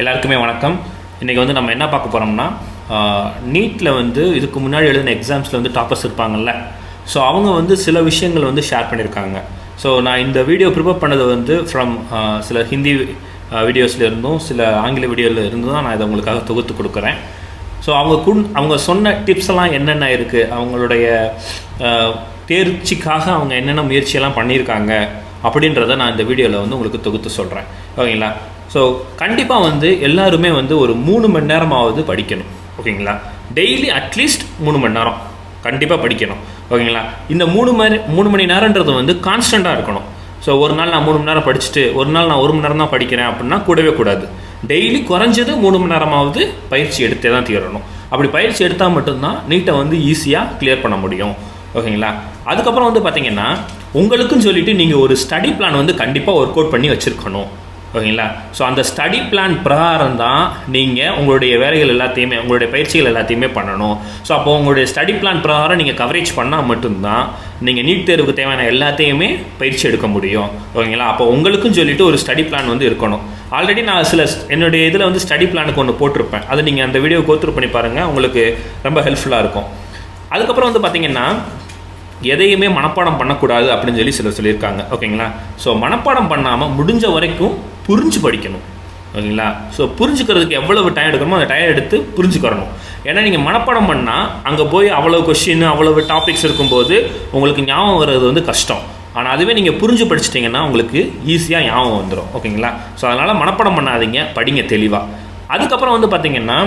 எல்லாருக்குமே வணக்கம். இன்றைக்கி வந்து நம்ம என்ன பார்க்க போகிறோம்னா, நீட்டில் வந்து இதுக்கு முன்னாடி எழுதின எக்ஸாம்ஸில் வந்து டாப்பர்ஸ் இருப்பாங்கள்ல, ஸோ அவங்க வந்து சில விஷயங்கள் வந்து ஷேர் பண்ணியிருக்காங்க. ஸோ நான் இந்த வீடியோ ப்ரிப்பேர் பண்ணது வந்து ஃப்ரம் சில ஹிந்தி வீடியோஸில் இருந்தும் சில ஆங்கில வீடியோவில் இருந்தும் தான் நான் இதை உங்களுக்காக தொகுத்து கொடுக்குறேன். ஸோ அவங்க சொன்ன டிப்ஸ் எல்லாம் என்னென்ன இருக்குது, அவங்களுடைய தேர்ச்சிக்காக அவங்க என்னென்ன முயற்சியெல்லாம் பண்ணியிருக்காங்க அப்படின்றத நான் இந்த வீடியோவில் வந்து உங்களுக்கு தொகுத்து சொல்கிறேன். ஓகேங்களா? ஸோ கண்டிப்பாக வந்து எல்லாருமே வந்து ஒரு 3 மணி நேரமாவது படிக்கணும். ஓகேங்களா? டெய்லி அட்லீஸ்ட் 3 மணி நேரம் கண்டிப்பாக படிக்கணும். ஓகேங்களா? இந்த 3 மணி நேரன்றது வந்து கான்ஸ்டண்ட்டாக இருக்கணும். ஸோ ஒரு நாள் நான் 3 மணி நேரம் படிச்சுட்டு ஒரு நாள் நான் 1 மணி நேரம் தான் படிக்கிறேன் அப்படின்னா கூடவே கூடாது. டெய்லி குறைஞ்சது 3 மணி நேரமாவது பயிற்சி எடுத்தே தான் தீரணும். அப்படி பயிற்சி எடுத்தால் மட்டும்தான் நீட்டை வந்து ஈஸியாக கிளியர் பண்ண முடியும். ஓகேங்களா? அதுக்கப்புறம் வந்து பார்த்திங்கன்னா, உங்களுக்குன்னு சொல்லிவிட்டு நீங்கள் ஒரு ஸ்டடி பிளான் வந்து கண்டிப்பாக ஒர்க் அவுட் பண்ணி வச்சுருக்கணும். ஓகேங்களா? ஸோ அந்த ஸ்டடி பிளான் பிரகாரம் தான் நீங்கள் உங்களுடைய வேலைகள் எல்லாத்தையுமே, உங்களுடைய பயிற்சிகள் எல்லாத்தையுமே பண்ணணும். ஸோ அப்போ உங்களுடைய ஸ்டடி பிளான் பிரகாரம் நீங்கள் கவரேஜ் பண்ணால் மட்டும்தான் நீங்கள் நீட் தேர்வுக்கு தேவையான எல்லாத்தையுமே பயிற்சி எடுக்க முடியும். ஓகேங்களா? அப்போ உங்களுக்குன்னு சொல்லிட்டு ஒரு ஸ்டடி பிளான் வந்து இருக்கணும். ஆல்ரெடி நான் என்னுடைய இதில் வந்து ஸ்டடி பிளானுக்கு ஒன்று போட்டிருப்பேன். அதை நீங்கள் அந்த வீடியோ கோத்ரூ பண்ணி பாருங்கள், உங்களுக்கு ரொம்ப ஹெல்ப்ஃபுல்லாக இருக்கும். அதுக்கப்புறம் வந்து பார்த்திங்கன்னா, எதையுமே மனப்பாடம் பண்ணக்கூடாது அப்படின்னு சிலர் சொல்லியிருக்காங்க. ஓகேங்களா? ஸோ மனப்பாடம் பண்ணாமல் முடிஞ்ச வரைக்கும் புரிஞ்சு படிக்கணும். ஓகேங்களா? ஸோ புரிஞ்சுக்கிறதுக்கு எவ்வளவு டைம் எடுக்கணுமோ அந்த டைம் எடுத்து புரிஞ்சுக்கிறணும். ஏன்னா நீங்கள் மனப்பாடம் பண்ணால் அங்கே போய் அவ்வளோ கொஸ்டின் அவ்வளவு டாபிக்ஸ் இருக்கும்போது உங்களுக்கு ஞாபகம் வர்றது வந்து கஷ்டம். ஆனால் அதுவே நீங்கள் புரிஞ்சு படிச்சிட்டிங்கன்னா உங்களுக்கு ஈஸியாக ஞாபகம் வந்துடும். ஓகேங்களா? ஸோ அதனால் மனப்பாடம் பண்ணாதீங்க, படிங்க தெளிவாக. அதுக்கப்புறம் வந்து பார்த்திங்கன்னா,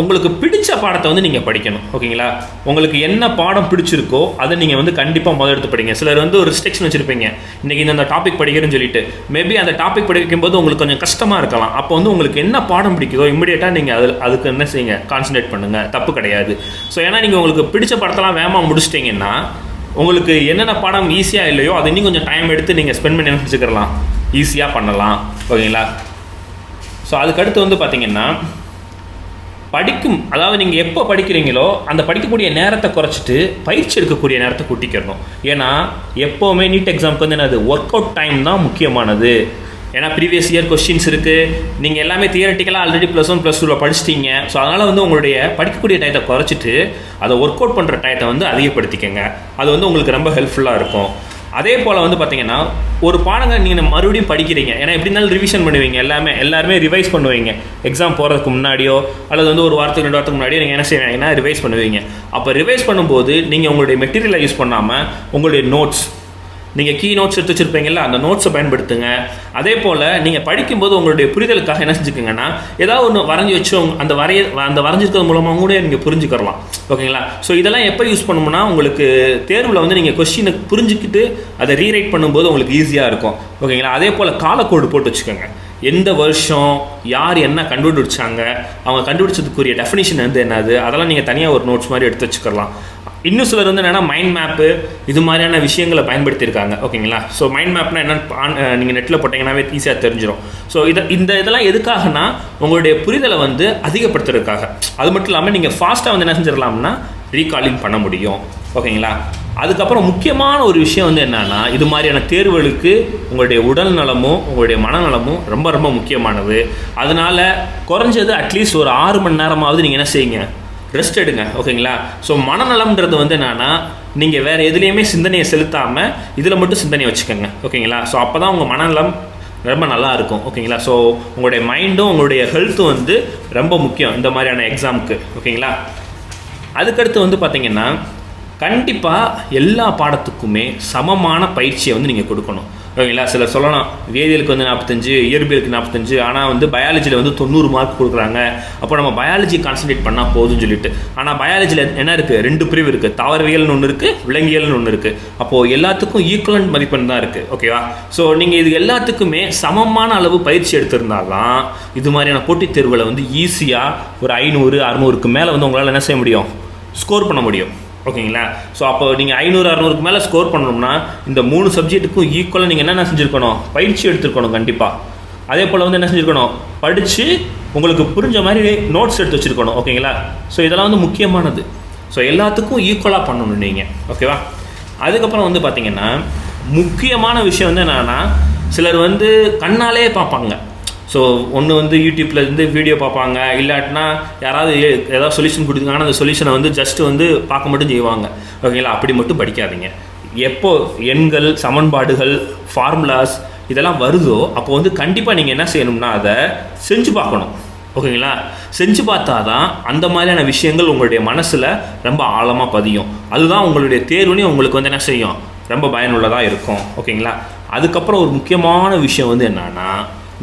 உங்களுக்கு பிடிச்ச பாடத்தை வந்து நீங்கள் படிக்கணும். ஓகேங்களா? உங்களுக்கு என்ன பாடம் பிடிச்சிருக்கோ அதை நீங்கள் வந்து கண்டிப்பாக முதல் எடுத்து படிங்க. சிலர் வந்து ஒரு ரெஸ்ட்ரிக்ஷன் வச்சுருப்பீங்க, இன்றைக்கி இந்த டாபிக் படிக்கிறேன்னு சொல்லிட்டு. மேபி அந்த டாபிக் படிக்கும்போது உங்களுக்கு கொஞ்சம் கஷ்டமாக இருக்கலாம். அப்போ வந்து உங்களுக்கு என்ன பாடம் பிடிக்குதோ இம்மிடியேட்டாக நீங்கள் அதுக்கு என்ன செய்யுங்க, கான்சன்ட்ரேட் பண்ணுங்கள், தப்பு கிடையாது. ஸோ ஏன்னா நீங்கள் உங்களுக்கு பிடிச்ச படத்தெல்லாம் வேகமாக முடிச்சிட்டிங்கன்னா உங்களுக்கு என்னென்ன பாடம் ஈஸியாக இல்லையோ அதை இன்னும் கொஞ்சம் டைம் எடுத்து நீங்கள் ஸ்பெண்ட் பண்ணி வச்சுக்கலாம், ஈஸியாக பண்ணலாம். ஓகேங்களா? ஸோ அதுக்கடுத்து வந்து பார்த்திங்கன்னா, அதாவது நீங்கள் எப்போ படிக்கிறீங்களோ அந்த படிக்கக்கூடிய நேரத்தை குறைச்சிட்டு பயிற்சி எடுக்கக்கூடிய நேரத்தை கூட்டிக்கிறணும். ஏன்னா எப்போவுமே நீட் எக்ஸாமுக்கு வந்து என்னது, ஒர்க் அவுட் டைம் தான் முக்கியமானது. ஏன்னா ப்ரீவியஸ் இயர் கொஸ்டின்ஸ் இருக்குது, நீங்கள் எல்லாமே தியரட்டிக்கலாக ஆல்ரெடி +1 +2 படிச்சிட்டிங்க. ஸோ அதனால் வந்து உங்களுடைய படிக்கக்கூடிய டயத்தை குறைச்சிட்டு அதை ஒர்க் அவுட் பண்ணுற டயத்தை வந்து அதிகப்படுத்திக்கங்க. அது வந்து உங்களுக்கு ரொம்ப ஹெல்ப்ஃபுல்லாக இருக்கும். அதே போல் வந்து பார்த்திங்கன்னா, ஒரு பாடங்கள் நீங்கள் மறுபடியும் படிக்கிறீங்க, ஏன்னா எப்படி இருந்தாலும் ரிவிஷன் பண்ணுவீங்க, எல்லாருமே ரிவைஸ் பண்ணுவீங்க. எக்ஸாம் போகிறதுக்கு முன்னாடியோ அல்லது வந்து ஒரு வாரத்துக்கு 2 வாரத்துக்கு முன்னாடியோ நீங்கள் என்ன செய்வீங்கன்னா ரிவைஸ் பண்ணுவீங்க. அப்போ ரிவைஸ் பண்ணும்போது நீங்கள் உங்களுடைய மெட்டீரியலை யூஸ் பண்ணாமல் உங்களுடைய நோட்ஸ், நீங்கள் கீ நோட்ஸ் எடுத்து வச்சுருப்பீங்கல்ல, அந்த நோட்ஸை பயன்படுத்துங்க. அதே போல் நீங்கள் படிக்கும்போது உங்களுடைய புரிதலுக்காக என்ன செஞ்சுக்கோங்கன்னா, ஏதாவது ஒன்று வரைஞ்சி வச்சு அந்த வரைஞ்சிருக்கிறது மூலமாக கூட நீங்கள் புரிஞ்சுக்கலாம். ஓகேங்களா? ஸோ இதெல்லாம் எப்போ யூஸ் பண்ணணும்னா, உங்களுக்கு தேர்வில் வந்து நீங்கள் கொஸ்டினை புரிஞ்சுக்கிட்டு அதை ரீரைட் பண்ணும்போது உங்களுக்கு ஈஸியாக இருக்கும். ஓகேங்களா? அதே போல் காலக்கோடு போட்டு வச்சுக்கோங்க. எந்த வருஷம் யார் என்ன கண்டுபிடிச்சாங்க, அவங்க கண்டுபிடிச்சதுக்குரிய டெஃபினிஷன் வந்து என்னது, அதெல்லாம் நீங்கள் தனியாக ஒரு நோட்ஸ் மாதிரி எடுத்து வச்சுக்கலாம். இன்னும் சிலர் வந்து என்னென்னா மைண்ட் மேப்பு இது மாதிரியான விஷயங்களை பயன்படுத்தியிருக்காங்க. ஓகேங்களா? ஸோ மைண்ட் மேப்னா என்னென்னு நீங்கள் நெட்டில் போட்டிங்கன்னாவே ஈஸியாக தெரிஞ்சிடும். ஸோ இதெல்லாம் எதுக்காகனா உங்களுடைய புரிதலை வந்து அதிகப்படுத்துறதுக்காக. அது மட்டும் இல்லாமல் நீங்கள் ஃபாஸ்ட்டாக வந்து என்ன செஞ்சிடலாம்னா ரீகாலிங் பண்ண முடியும். ஓகேங்களா? அதுக்கப்புறம் முக்கியமான ஒரு விஷயம் வந்து என்னென்னா, இது மாதிரியான தேர்வுகளுக்கு உங்களுடைய உடல் நலமும் உங்களுடைய மனநலமும் ரொம்ப ரொம்ப முக்கியமானது. அதனால் குறைஞ்சது அட்லீஸ்ட் ஒரு 6 மணி நேரமாவது நீங்கள் என்ன செய்யுங்க, ரெஸ்ட் எடுங்க. ஓகேங்களா? ஸோ மனநலம்ன்றது வந்து என்னென்னா, நீங்கள் வேறு எதுலேயுமே சிந்தனையை செலுத்தாமல் இதில் மட்டும் சிந்தனையை வச்சுக்கோங்க. ஓகேங்களா? ஸோ அப்போ தான் உங்கள் மனநலம் ரொம்ப நல்லா இருக்கும். ஓகேங்களா? ஸோ உங்களுடைய மைண்டும் உங்களுடைய ஹெல்த்தும் வந்து ரொம்ப முக்கியம் இந்த மாதிரியான எக்ஸாமுக்கு. ஓகேங்களா? அதுக்கடுத்து வந்து பார்த்திங்கன்னா, கண்டிப்பாக எல்லா பாடத்துக்குமே சமமான பயிற்சியை வந்து நீங்கள் கொடுக்கணும். ஓகேங்களா? சிலர் சொல்லலாம், வேதியியலுக்கு வந்து 45, இயற்பியலுக்கு 45, ஆனால் வந்து பயாலஜியில் வந்து 90 மார்க் கொடுக்குறாங்க. அப்போ நம்ம பயாலஜி கான்சன்ட்ரேட் பண்ணால் போதும்னு சொல்லிட்டு. ஆனால் பயாலஜியில் என்ன இருக்குது, 2 பிரிவு இருக்குது, தாவரவியல்னு ஒன்று இருக்குது, விலங்கியல்னு ஒன்று இருக்குது. அப்போது எல்லாத்துக்கும் ஈக்குவலன்ட் மதிப்பெண் தான் இருக்குது. ஓகேவா? ஸோ நீங்கள் இது எல்லாத்துக்குமே சமமான அளவு பயிற்சி எடுத்திருந்தால் தான் இது மாதிரியான போட்டித் தேர்வுகளை வந்து ஈஸியாக ஒரு 500 600க்கு மேலே வந்து உங்களால் என்ன செய்ய முடியும், ஸ்கோர் பண்ண முடியும். ஓகேங்களா? ஸோ அப்போ நீங்கள் 500 600க்கு மேலே ஸ்கோர் பண்ணணும்னா இந்த 3 சப்ஜெக்ட்டுக்கும் ஈக்குவலாக நீங்கள் என்னென்ன செஞ்சுருக்கணும், பயிற்சி எடுத்துருக்கணும் கண்டிப்பாக. அதே போல் வந்து என்ன செஞ்சுருக்கணும், படித்து உங்களுக்கு புரிஞ்ச மாதிரி நோட்ஸ் எடுத்து வச்சுருக்கணும். ஓகேங்களா? ஸோ இதெல்லாம் வந்து முக்கியமானது. ஸோ எல்லாத்துக்கும் ஈக்குவலாக பண்ணணும் நீங்கள். ஓகேவா? அதுக்கப்புறம் வந்து பார்த்திங்கன்னா, முக்கியமான விஷயம் வந்து என்னென்னா, சிலர் வந்து கண்ணாலே பார்ப்பாங்க. ஸோ ஒன்று வந்து யூடியூப்லேருந்து வீடியோ பார்ப்பாங்க, இல்லாட்டினா யாராவது ஏதாவது சொல்யூஷன் கொடுத்தாங்கன்னா அந்த சொல்யூஷனை வந்து ஜஸ்ட் வந்து பார்க்க மட்டும் செய்வாங்க. ஓகேங்களா, அப்படி மட்டும் படிக்காதீங்க. எப்போ எண்கள், சமன்பாடுகள், ஃபார்முலாஸ் இதெல்லாம் வருதோ அப்போ வந்து கண்டிப்பாக நீங்கள் என்ன செய்யணும்னா அதை செஞ்சு பார்க்கணும். ஓகேங்களா, செஞ்சு பார்த்தா தான் அந்த மாதிரியான விஷயங்கள் உங்களுடைய மனசில் ரொம்ப ஆழமாக பதியும். அதுதான் உங்களுடைய தேர்வுனே உங்களுக்கு வந்து என்ன செய்யும், ரொம்ப பயனுள்ளதாக இருக்கும். ஓகேங்களா, அதுக்கப்புறம் ஒரு முக்கியமான விஷயம் வந்து என்னன்னா,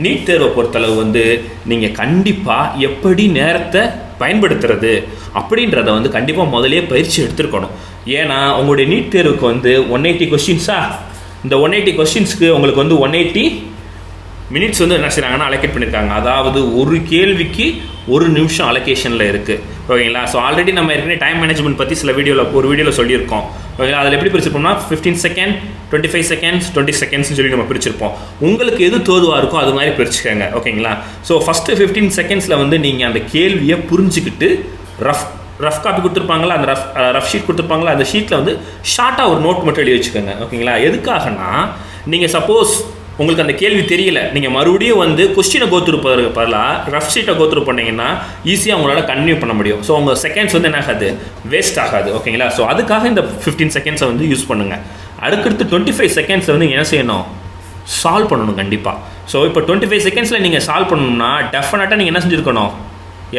நீட் தேர்வை பொறுத்தளவு வந்து நீங்கள் கண்டிப்பாக எப்படி நேரத்தை பயன்படுத்துறது அப்படின்றத வந்து கண்டிப்பாக முதலே பயிற்சி எடுத்துருக்கணும். ஏன்னா உங்களுடைய நீட் தேர்வுக்கு வந்து 180 கொஸ்டின்ஸா, இந்த 180 கொஸ்டின்ஸ்க்கு உங்களுக்கு வந்து 180 மினிட்ஸ் வந்து என்ன செய்கிறாங்கன்னா அலோகேட் பண்ணியிருக்காங்க. அதாவது ஒரு கேள்விக்கு 1 நிமிஷம் அலோகேஷனில் இருக்குது. ஓகேங்களா, ஸோ ஆல்ரெடி நம்ம ஏற்கனவே டைம் மேனேஜ்மெண்ட் பற்றி ஒரு வீடியோவில் சொல்லியிருக்கோம். ஓகேங்களா, அதில் எப்படி பிரிச்சிருப்போம்னா 15 செகண்ட், 25 செகண்ட்ஸ், 20 செகண்ட்ஸ்னு சொல்லி நம்ம பிரிச்சிருப்போம். உங்களுக்கு எது தோதுவாக இருக்கோ அது மாதிரி பிரிச்சுக்கோங்க. ஓகேங்களா, ஸோ ஃபஸ்ட்டு 15 செகண்ட்ஸில் வந்து நீங்கள் அந்த கேள்வியை புரிஞ்சுக்கிட்டு ரஃப் காப்பி கொடுத்துருப்பாங்களா, அந்த ரஃப் ஷீட் கொடுத்துருப்பாங்களா, அந்த ஷீட்டில் வந்து ஷார்ட்டாக ஒரு நோட் மட்டும் எழுதி வச்சுக்கோங்க. ஓகேங்களா, எதுக்காகனா நீங்கள் சப்போஸ் உங்களுக்கு அந்த கேள்வி தெரியல, நீங்கள் மறுபடியும் வந்து கொஸ்டினை கோத்ரூ பதிலாக ரஃப் ஷீட்டை கோத்ரூ பண்ணிங்கன்னா ஈஸியாக உங்களால் கன்டினியூ பண்ண முடியும். ஸோ உங்கள் செகண்ட்ஸ் வந்து என்ன ஆகாது, வேஸ்ட் ஆகாது. ஓகேங்களா, ஸோ அதுக்காக இந்த 15 செகண்ட்ஸை வந்து யூஸ் பண்ணுங்கள். அடுத்தடுத்து 25 செகண்ட்ஸை வந்து என்ன செய்யணும், சால்வ் பண்ணணும் கண்டிப்பாக. ஸோ இப்போ 25 செகண்ட்ஸில் நீங்கள் சால்வ் பண்ணணும்னா டெஃபினட்டாக நீங்கள் என்ன செஞ்சுருக்கணும்,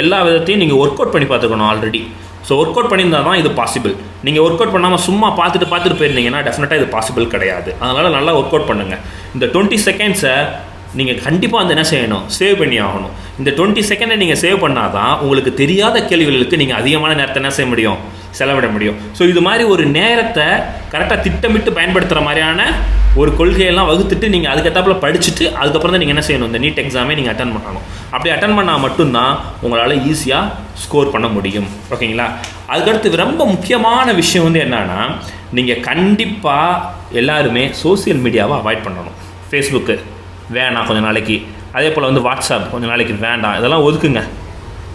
எல்லா விதத்தையும் நீங்கள் ஒர்க் அவுட் பண்ணி பார்த்துக்கணும் ஆல்ரெடி. ஸோ ஒர்க் அவுட் பண்ணியிருந்தால் தான் இது பாசிபிள். நீங்கள் ஒர்க் அவுட் பண்ணாமல் சும்மா பார்த்துட்டு போயிருந்தீங்கன்னா டெஃபினட்டாக இது பாசிபிள் கிடையாது. அதனால் நல்லா ஒர்க் அவுட் பண்ணுங்கள். இந்த 20 செகண்ட்ஸை நீங்கள் கண்டிப்பாக வந்து என்ன செய்யணும், சேவ் பண்ணி ஆகணும். இந்த 20 செகண்டை நீங்கள் சேவ் பண்ணால் தான் உங்களுக்கு தெரியாத கேள்விகளுக்கு நீங்கள் அதிகமான நேரத்தை என்ன செய்ய முடியும், செலவிட முடியும். ஸோ இது மாதிரி ஒரு நேரத்தை கரெக்டாக திட்டமிட்டு பயன்படுத்துகிற மாதிரியான ஒரு கொள்கையெல்லாம் வகுத்துட்டு நீங்கள் அதுக்கேற்றாப்புல படிச்சுட்டு அதுக்கப்புறம் தான் நீங்கள் என்ன செய்யணும், இந்த நீட் எக்ஸாமே நீங்கள் அட்டன் பண்ணணும். அப்படி அட்டன் பண்ணால் மட்டும்தான் உங்களால் ஈஸியாக ஸ்கோர் பண்ண முடியும். ஓகேங்களா, அதுக்கடுத்து ரொம்ப முக்கியமான விஷயம் வந்து என்னன்னா, நீங்கள் கண்டிப்பாக எல்லாருமே சோசியல் மீடியாவை அவாய்ட் பண்ணணும். ஃபேஸ்புக்கு வேணாம் கொஞ்சம் நாளைக்கு, அதே போல் வந்து வாட்ஸ்அப் கொஞ்சம் நாளைக்கு வேண்டாம், இதெல்லாம் ஒதுக்குங்க.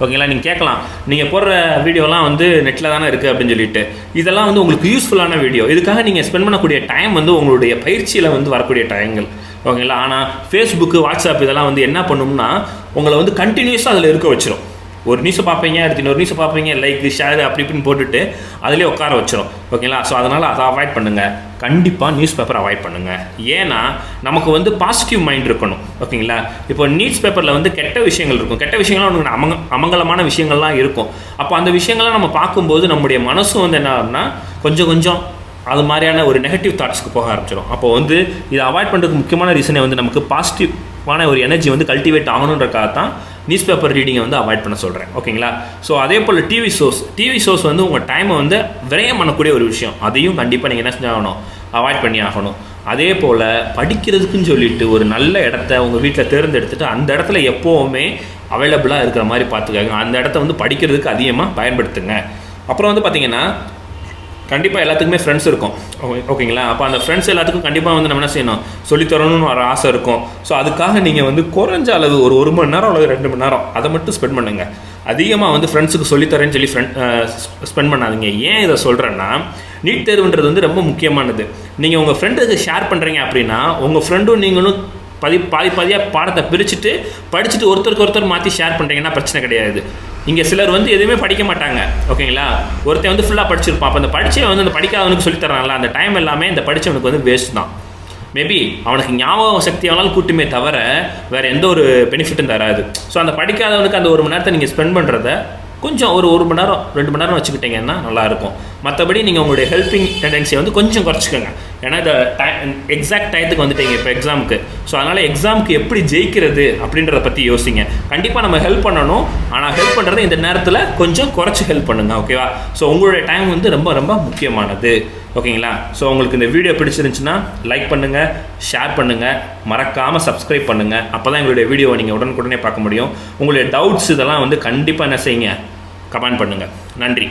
ஓகேங்களா, நீங்கள் கேட்கலாம், நீங்கள் போடுற வீடியோலாம் வந்து நெட்டில் தானே இருக்குது அப்படின்னு சொல்லிட்டு. இதெல்லாம் வந்து உங்களுக்கு யூஸ்ஃபுல்லான வீடியோ, இதுக்காக நீங்கள் ஸ்பெண்ட் பண்ணக்கூடிய டைம் வந்து உங்களுடைய பயிற்சியில் வந்து வரக்கூடிய டைங்கள். ஓகேங்களா, ஆனால் ஃபேஸ்புக்கு, வாட்ஸ்அப் இதெல்லாம் வந்து என்ன பண்ணும்னா உங்களை வந்து கண்டினியூஸாக அதில் இருக்க வச்சிடும். ஒரு நியூஸை பார்ப்பீங்க, அடுத்து இன்னொரு நியூஸை பார்ப்பீங்க, லைக் ஷேர் அப்படி இப்படின்னு போட்டுட்டு அதிலே உட்கார வச்சிடும். ஓகேங்களா, ஸோ அதனால் அதை அவாய்ட் பண்ணுங்கள். கண்டிப்பாக நியூஸ் பேப்பர் அவாய்ட் பண்ணுங்கள். ஏன்னா நமக்கு வந்து பாசிட்டிவ் மைண்ட் இருக்கணும். ஓகேங்களா, இப்போ நியூஸ் பேப்பரில் வந்து கெட்ட விஷயங்கள் இருக்கும், கெட்ட விஷயங்கள்லாம் ஒன்று அமங்கலமான விஷயங்கள்லாம் இருக்கும். அப்போ அந்த விஷயங்கள்லாம் நம்ம பார்க்கும்போது நம்முடைய மனசும் வந்து என்ன ஆகும்னா கொஞ்சம் அது மாதிரியான ஒரு நெகட்டிவ் தாட்ஸ்க்கு போக ஆரம்பிச்சிடும். அப்போ வந்து இதை அவாய்ட் பண்ணுறதுக்கு முக்கியமான ரீசனே வந்து நமக்கு பாசிட்டிவான ஒரு எனர்ஜி வந்து கல்டிவேட் ஆகணுன்றக்காக தான் நியூஸ் பேப்பர் ரீடிங்கை வந்து அவாய்ட் பண்ண சொல்கிறேன். ஓகேங்களா, ஸோ அதே போல் டிவி ஷோஸ் வந்து உங்கள் டைமை வந்து விரயம் பண்ணக்கூடிய ஒரு விஷயம். அதையும் கண்டிப்பாக நீங்கள் என்ன செஞ்சாகணும், அவாய்ட் பண்ணி ஆகணும். அதே போல் படிக்கிறதுக்குன்னு சொல்லிட்டு ஒரு நல்ல இடத்த உங்கள் வீட்டில் தேர்ந்தெடுத்துட்டு அந்த இடத்துல எப்போவுமே அவைலபிளாக இருக்கிற மாதிரி பார்த்துக்காங்க. அந்த இடத்த வந்து படிக்கிறதுக்கு அதிகமாக பயன்படுத்துங்க. அப்புறம் வந்து பார்த்திங்கன்னா கண்டிப்பாக எல்லாத்துக்குமே ஃப்ரெண்ட்ஸ் இருக்கும். ஓகேங்களா, அப்போ அந்த ஃப்ரெண்ட்ஸ் எல்லாத்துக்கும் கண்டிப்பாக வந்து நம்ம என்ன செய்யணும், சொல்லித்தரணும்னு ஒரு ஆசை இருக்கும். ஸோ அதுக்காக நீங்கள் வந்து குறைஞ்ச அளவு ஒரு மணி நேரம் அல்லது 2 மணி நேரம் அதை மட்டும் ஸ்பெண்ட் பண்ணுங்கள். அதிகமாக வந்து ஃப்ரெண்ட்ஸுக்கு சொல்லித்தரேன்னு சொல்லி ஸ்பெண்ட் பண்ணாதீங்க. ஏன் இதை சொல்கிறேன்னா, நீட் தேர்வுன்றது வந்து ரொம்ப முக்கியமானது. நீங்கள் உங்கள் ஃப்ரெண்டுக்கு ஷேர் பண்ணுறீங்க அப்படின்னா உங்கள் ஃப்ரெண்டும் நீங்களும் பாதியாக பாடத்தை பிரிச்சுட்டு படிச்சுட்டு ஒருத்தருக்கு ஒருத்தர் மாற்றி ஷேர் பண்ணுறீங்கன்னா பிரச்சனை கிடையாது. இங்கே சிலர் வந்து எதுவுமே படிக்க மாட்டாங்க. ஓகேங்களா, ஒருத்தன் வந்து ஃபுல்லாக படிச்சிருப்பான். அப்போ அந்த படித்தவன் வந்து அந்த படிக்காதவனுக்கு சொல்லித்தரான்ல, அந்த டைம் எல்லாமே இந்த படித்தவனுக்கு வந்து வேஸ்ட் தான். மேபி அவனுக்கு ஞாபக சக்தி அவனால் கூட்டுமே தவிர வேறு எந்த ஒரு பெனிஃபிட்டும் தராது. ஸோ அந்த படிக்காதவனுக்கு அந்த 1 மணி நேரத்தை நீங்கள் ஸ்பெண்ட் பண்ணுறத கொஞ்சம் ஒரு மணி நேரம் 2 மணி நேரம் வச்சுக்கிட்டிங்கன்னா நல்லாயிருக்கும். மற்றபடி நீங்கள் உங்களுடைய ஹெல்பிங் டெண்டன்சியை வந்து கொஞ்சம் குறைச்சிக்கோங்க. ஏன்னா இந்த எக்ஸாக்ட் டயத்துக்கு வந்துட்டீங்க இப்போ எக்ஸாமுக்கு. ஸோ அதனால் எக்ஸாமுக்கு எப்படி ஜெயிக்கிறது அப்படின்றத பற்றி யோசிங்க. கண்டிப்பாக நம்ம ஹெல்ப் பண்ணணும், ஆனால் ஹெல்ப் பண்ணுறது இந்த நேரத்தில் கொஞ்சம் குறைச்சி ஹெல்ப் பண்ணுங்கள். ஓகேவா, ஸோ உங்களுடைய டைம் வந்து ரொம்ப ரொம்ப முக்கியமானது. ஓகேங்களா, ஸோ உங்களுக்கு இந்த வீடியோ பிடிச்சிருந்துச்சுன்னா லைக் பண்ணுங்கள், ஷேர் பண்ணுங்கள், மறக்காமல் சப்ஸ்கிரைப் பண்ணுங்கள். அப்போ தான் எங்களுடைய வீடியோவை நீங்கள் உடனுக்குடனே பார்க்க முடியும். உங்களுடைய டவுட்ஸ் இதெல்லாம் வந்து கண்டிப்பாக என்ன செய்யுங்க, கமெண்ட் பண்ணுங்கள். நன்றி.